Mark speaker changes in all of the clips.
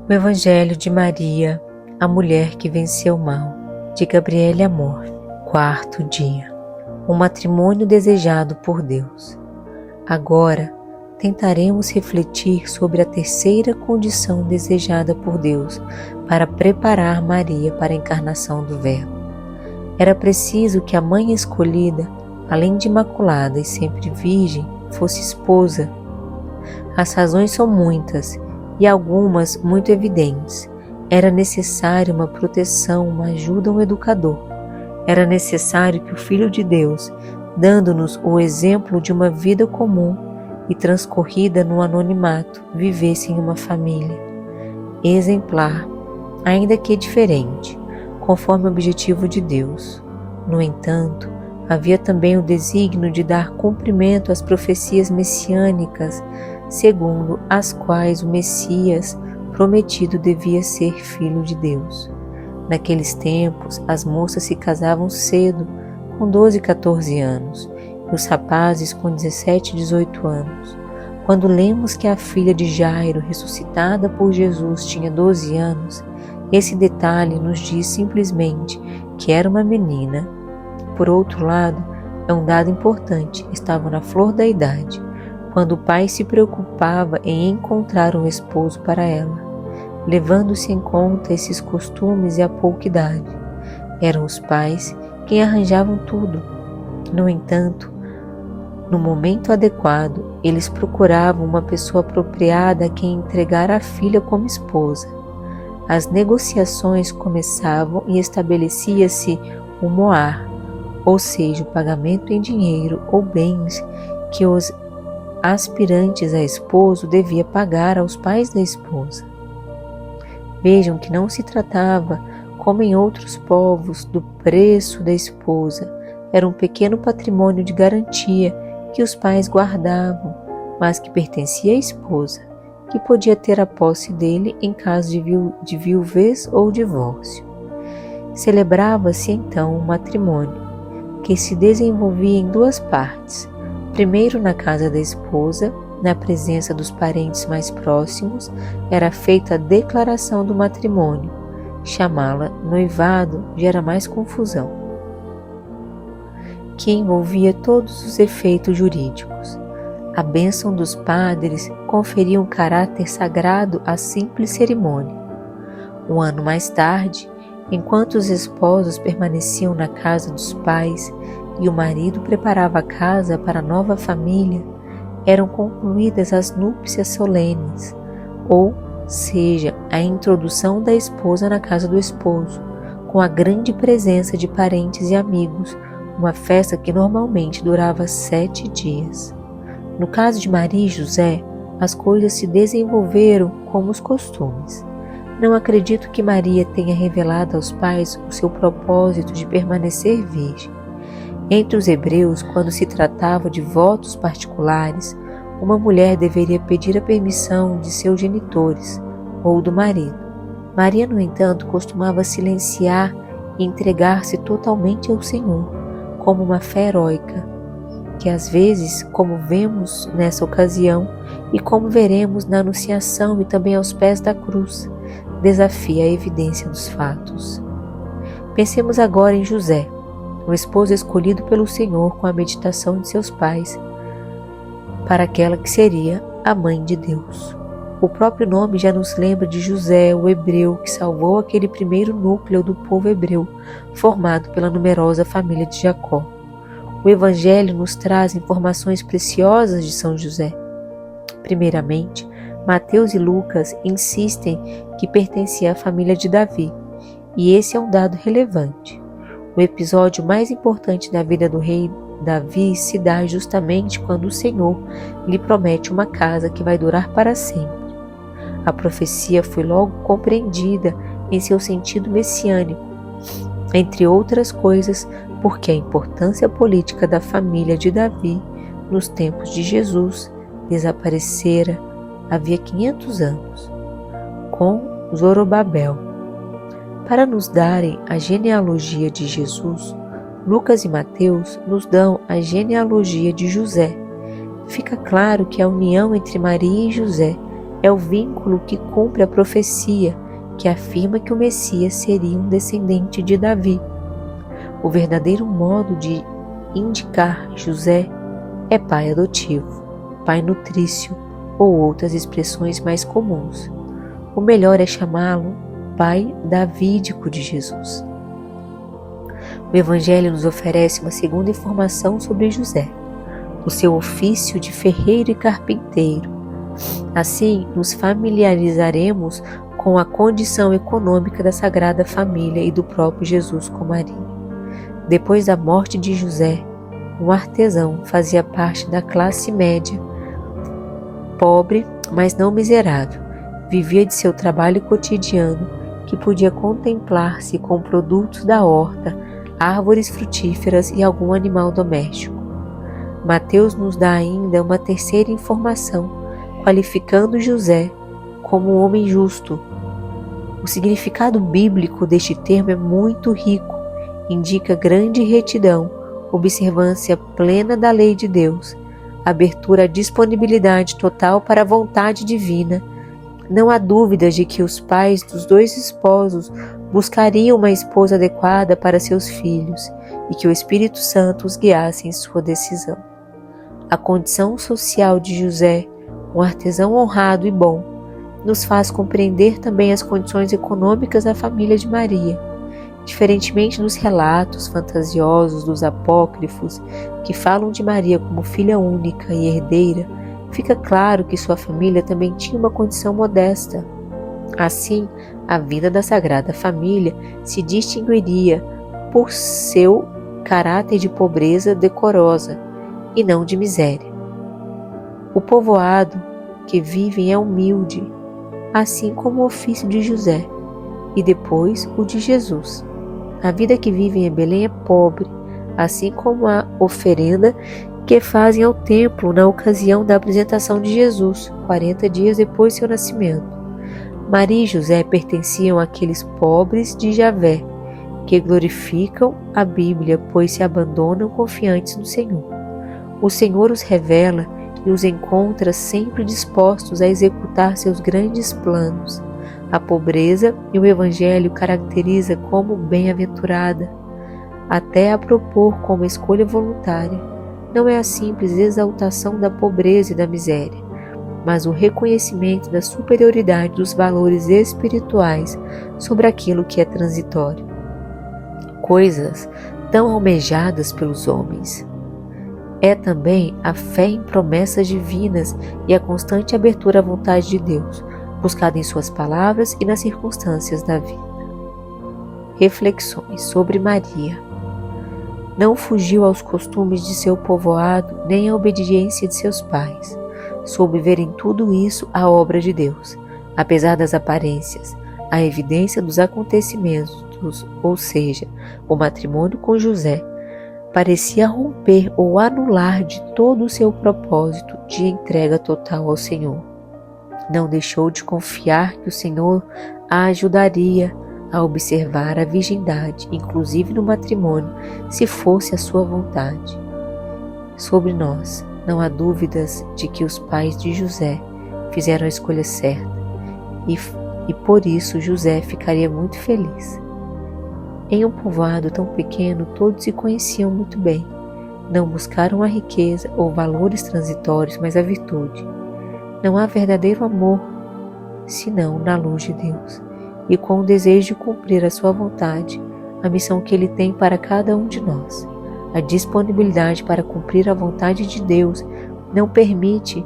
Speaker 1: O Evangelho de Maria, a mulher que venceu o mal, de Gabriele Amor. Quarto dia. O matrimônio desejado por Deus. Agora, tentaremos refletir sobre a terceira condição desejada por Deus para preparar Maria para a encarnação do Verbo. Era preciso que a mãe escolhida, além de imaculada e sempre virgem, fosse esposa. As razões são muitas e algumas muito evidentes. Era necessário uma proteção, uma ajuda, um educador. Era necessário que o Filho de Deus, dando-nos o exemplo de uma vida comum e transcorrida no anonimato, vivesse em uma família exemplar, ainda que diferente, conforme o objetivo de Deus. No entanto, havia também o desígnio de dar cumprimento às profecias messiânicas, segundo as quais o Messias prometido devia ser Filho de Deus. Naqueles tempos, as moças se casavam cedo, com 12 e 14 anos, e os rapazes com 17 e 18 anos. Quando lemos que a filha de Jairo, ressuscitada por Jesus, tinha 12 anos, esse detalhe nos diz simplesmente que era uma menina. Por outro lado, é um dado importante, estava na flor da idade, quando o pai se preocupava em encontrar um esposo para ela, levando-se em conta esses costumes e a pouca idade. Eram os pais quem arranjavam tudo. No entanto, no momento adequado, eles procuravam uma pessoa apropriada a quem entregar a filha como esposa. As negociações começavam e estabelecia-se o moar, ou seja, o pagamento em dinheiro ou bens que os aspirantes a esposo devia pagar aos pais da esposa. Vejam que não se tratava, como em outros povos, do preço da esposa. Era um pequeno patrimônio de garantia que os pais guardavam, mas que pertencia à esposa, que podia ter a posse dele em caso de viuvez ou divórcio. Celebrava-se então o matrimônio, que se desenvolvia em duas partes. Primeiro, na casa da esposa, na presença dos parentes mais próximos, era feita a declaração do matrimônio. Chamá-la noivado gera mais confusão, que envolvia todos os efeitos jurídicos. A bênção dos padres conferia um caráter sagrado à simples cerimônia. Um ano mais tarde, enquanto os esposos permaneciam na casa dos pais e o marido preparava a casa para a nova família, eram concluídas as núpcias solenes, ou seja, a introdução da esposa na casa do esposo, com a grande presença de parentes e amigos, uma festa que normalmente durava 7 dias. No caso de Maria e José, as coisas se desenvolveram como os costumes. Não acredito que Maria tenha revelado aos pais o seu propósito de permanecer virgem. Entre os hebreus, quando se tratava de votos particulares, uma mulher deveria pedir a permissão de seus genitores ou do marido. Maria, no entanto, costumava silenciar e entregar-se totalmente ao Senhor, como uma fé heróica, que às vezes, como vemos nessa ocasião e como veremos na Anunciação e também aos pés da cruz, desafia a evidência dos fatos. Pensemos agora em José, o esposo escolhido pelo Senhor com a meditação de seus pais, para aquela que seria a mãe de Deus. O próprio nome já nos lembra de José, o hebreu, que salvou aquele primeiro núcleo do povo hebreu, formado pela numerosa família de Jacó. O Evangelho nos traz informações preciosas de São José. Primeiramente, Mateus e Lucas insistem que pertencia à família de Davi, e esse é um dado relevante. O episódio mais importante da vida do rei Davi se dá justamente quando o Senhor lhe promete uma casa que vai durar para sempre. A profecia foi logo compreendida em seu sentido messiânico, entre outras coisas, porque a importância política da família de Davi nos tempos de Jesus desaparecera havia 500 anos, com Zorobabel. Para nos darem a genealogia de Jesus, Lucas e Mateus nos dão a genealogia de José. Fica claro que a união entre Maria e José é o vínculo que cumpre a profecia que afirma que o Messias seria um descendente de Davi. O verdadeiro modo de indicar José é pai adotivo, pai nutrício ou outras expressões mais comuns. O melhor é chamá-lo pai davídico de Jesus. O Evangelho nos oferece uma segunda informação sobre José, o seu ofício de ferreiro e carpinteiro. Assim, nos familiarizaremos com a condição econômica da Sagrada Família e do próprio Jesus com Maria. Depois da morte de José, um artesão fazia parte da classe média, pobre, mas não miserável. Vivia de seu trabalho cotidiano, que podia contemplar-se com produtos da horta, árvores frutíferas e algum animal doméstico. Mateus nos dá ainda uma terceira informação, qualificando José como um homem justo. O significado bíblico deste termo é muito rico, indica grande retidão, observância plena da lei de Deus, abertura à disponibilidade total para a vontade divina. Não há dúvidas de que os pais dos dois esposos buscariam uma esposa adequada para seus filhos e que o Espírito Santo os guiasse em sua decisão. A condição social de José, um artesão honrado e bom, nos faz compreender também as condições econômicas da família de Maria. Diferentemente dos relatos fantasiosos dos apócrifos que falam de Maria como filha única e herdeira, fica claro que sua família também tinha uma condição modesta. Assim, a vida da Sagrada Família se distinguiria por seu caráter de pobreza decorosa e não de miséria. O povoado que vivem é humilde, assim como o ofício de José e depois o de Jesus. A vida que vivem em Belém é pobre, assim como a oferenda que fazem ao templo na ocasião da apresentação de Jesus, 40 dias depois de seu nascimento. Maria e José pertenciam àqueles pobres de Javé, que glorificam a Bíblia, pois se abandonam confiantes no Senhor. O Senhor os revela e os encontra sempre dispostos a executar seus grandes planos. A pobreza e o Evangelho caracteriza como bem-aventurada, até a propor como escolha voluntária. Não é a simples exaltação da pobreza e da miséria, mas o reconhecimento da superioridade dos valores espirituais sobre aquilo que é transitório, coisas tão almejadas pelos homens. É também a fé em promessas divinas e a constante abertura à vontade de Deus, buscada em suas palavras e nas circunstâncias da vida. Reflexões sobre Maria. Não fugiu aos costumes de seu povoado, nem à obediência de seus pais. Soube ver em tudo isso a obra de Deus, apesar das aparências, a evidência dos acontecimentos, ou seja, o matrimônio com José, parecia romper ou anular de todo o seu propósito de entrega total ao Senhor. Não deixou de confiar que o Senhor a ajudaria a observar a virgindade, inclusive no matrimônio, se fosse a sua vontade. Sobre nós, não há dúvidas de que os pais de José fizeram a escolha certa e por isso José ficaria muito feliz. Em um povoado tão pequeno, todos se conheciam muito bem. Não buscaram a riqueza ou valores transitórios, mas a virtude. Não há verdadeiro amor senão na luz de Deus e com o desejo de cumprir a sua vontade, a missão que Ele tem para cada um de nós. A disponibilidade para cumprir a vontade de Deus não permite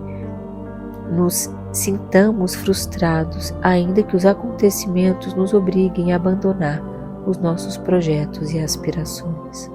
Speaker 1: nos sintamos frustrados, ainda que os acontecimentos nos obriguem a abandonar os nossos projetos e aspirações.